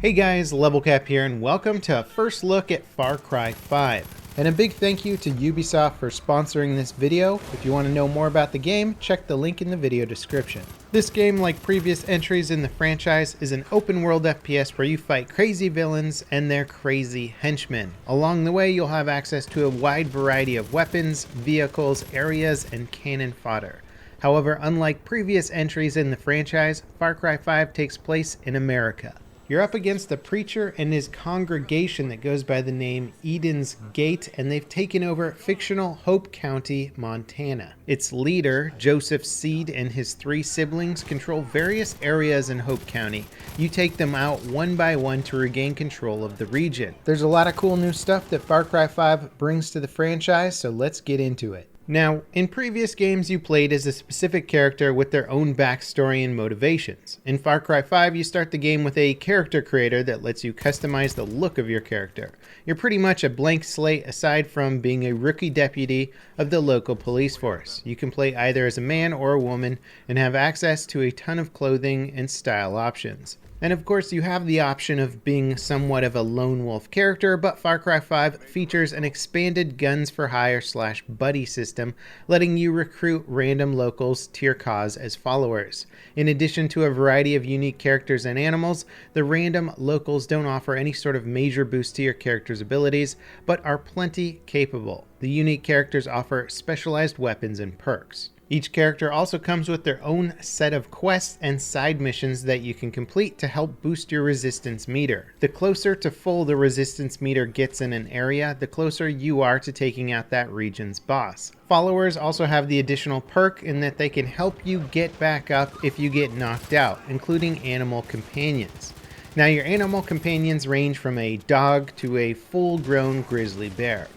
Hey guys, Level Cap here, and welcome to a first look at Far Cry 5. And a big thank you to Ubisoft for sponsoring this video. If you want to know more about the game, check the link in the video description. This game, like previous entries in the franchise, is an open world FPS where you fight crazy villains and their crazy henchmen. Along the way, you'll have access to a wide variety of weapons, vehicles, areas, and cannon fodder. However, unlike previous entries in the franchise, Far Cry 5 takes place in America. You're up against a preacher and his congregation that goes by the name Eden's Gate, and they've taken over fictional Hope County, Montana. Its leader, Joseph Seed, and his 3 siblings control various areas in Hope County. You take them out one by one to regain control of the region. There's a lot of cool new stuff that Far Cry 5 brings to the franchise, so let's get into it. Now, in previous games you played as a specific character with their own backstory and motivations. In Far Cry 5, you start the game with a character creator that lets you customize the look of your character. You're pretty much a blank slate aside from being a rookie deputy of the local police force. You can play either as a man or a woman and have access to a ton of clothing and style options. And of course, you have the option of being somewhat of a lone wolf character, but Far Cry 5 features an expanded guns for hire / buddy system, letting you recruit random locals to your cause as followers. In addition to a variety of unique characters and animals, the random locals don't offer any sort of major boost to your character's abilities, but are plenty capable. The unique characters offer specialized weapons and perks. Each character also comes with their own set of quests and side missions that you can complete to help boost your resistance meter. The closer to full the resistance meter gets in an area, the closer you are to taking out that region's boss. Followers also have the additional perk in that they can help you get back up if you get knocked out, including animal companions. Now, your animal companions range from a dog to a full-grown grizzly bear.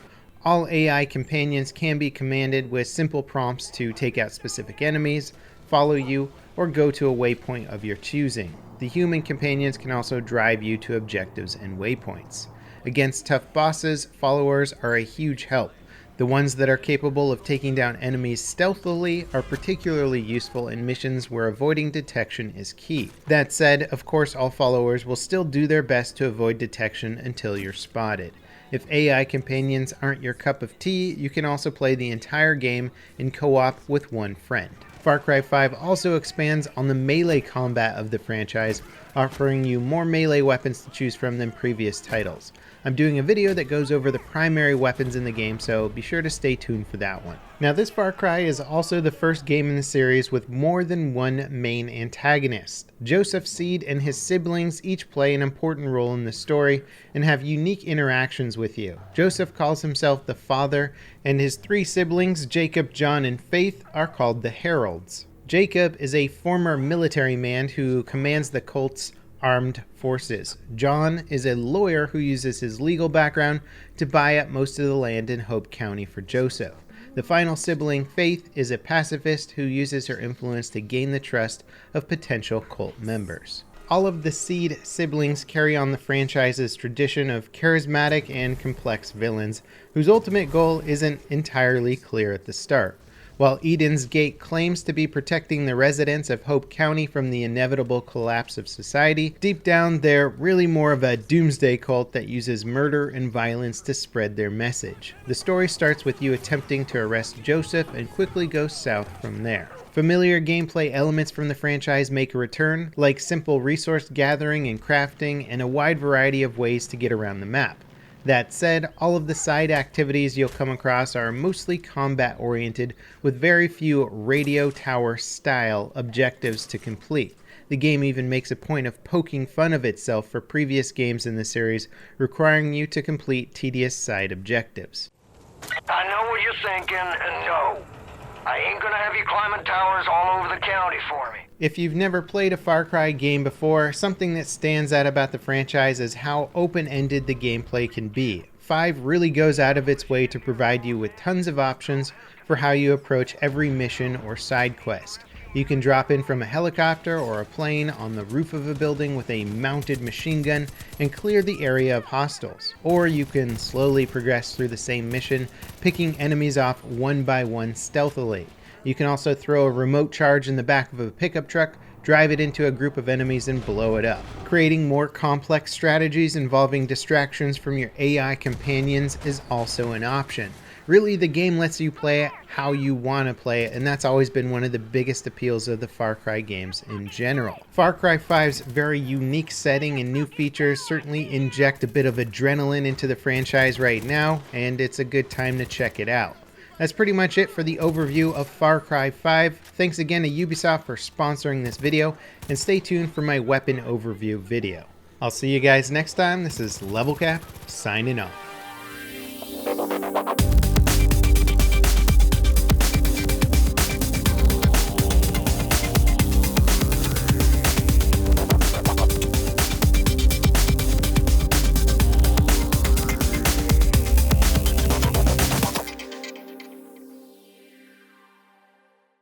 All AI companions can be commanded with simple prompts to take out specific enemies, follow you, or go to a waypoint of your choosing. The human companions can also drive you to objectives and waypoints. Against tough bosses, followers are a huge help. The ones that are capable of taking down enemies stealthily are particularly useful in missions where avoiding detection is key. That said, of course, all followers will still do their best to avoid detection until you're spotted. If AI companions aren't your cup of tea, you can also play the entire game in co-op with one friend. Far Cry 5 also expands on the melee combat of the franchise, offering you more melee weapons to choose from than previous titles. I'm doing a video that goes over the primary weapons in the game, so be sure to stay tuned for that one. Now, this Far Cry is also the first game in the series with more than one main antagonist. Joseph Seed and his siblings each play an important role in the story and have unique interactions with you. Joseph calls himself the Father, and his 3 siblings, Jacob, John, and Faith, are called the Heralds. Jacob is a former military man who commands the cult's armed forces. John is a lawyer who uses his legal background to buy up most of the land in Hope County for Joseph. The final sibling, Faith, is a pacifist who uses her influence to gain the trust of potential cult members. All of the Seed siblings carry on the franchise's tradition of charismatic and complex villains whose ultimate goal isn't entirely clear at the start. While Eden's Gate claims to be protecting the residents of Hope County from the inevitable collapse of society, deep down they're really more of a doomsday cult that uses murder and violence to spread their message. The story starts with you attempting to arrest Joseph and quickly goes south from there. Familiar gameplay elements from the franchise make a return, like simple resource gathering and crafting, and a wide variety of ways to get around the map. That said, all of the side activities you'll come across are mostly combat-oriented, with very few radio tower style objectives to complete. The game even makes a point of poking fun of itself for previous games in the series, requiring you to complete tedious side objectives. I know what you're thinking, and no. I ain't gonna have you climbing towers all over the county for me. If you've never played a Far Cry game before, something that stands out about the franchise is how open-ended the gameplay can be. 5 really goes out of its way to provide you with tons of options for how you approach every mission or side quest. You can drop in from a helicopter or a plane on the roof of a building with a mounted machine gun and clear the area of hostiles. Or you can slowly progress through the same mission, picking enemies off one by one stealthily. You can also throw a remote charge in the back of a pickup truck, drive it into a group of enemies, and blow it up. Creating more complex strategies involving distractions from your AI companions is also an option. Really, the game lets you play it how you want to play it, and that's always been one of the biggest appeals of the Far Cry games in general. Far Cry 5's very unique setting and new features certainly inject a bit of adrenaline into the franchise right now, and it's a good time to check it out. That's pretty much it for the overview of Far Cry 5. Thanks again to Ubisoft for sponsoring this video, and stay tuned for my weapon overview video. I'll see you guys next time. This is Level Cap, signing off.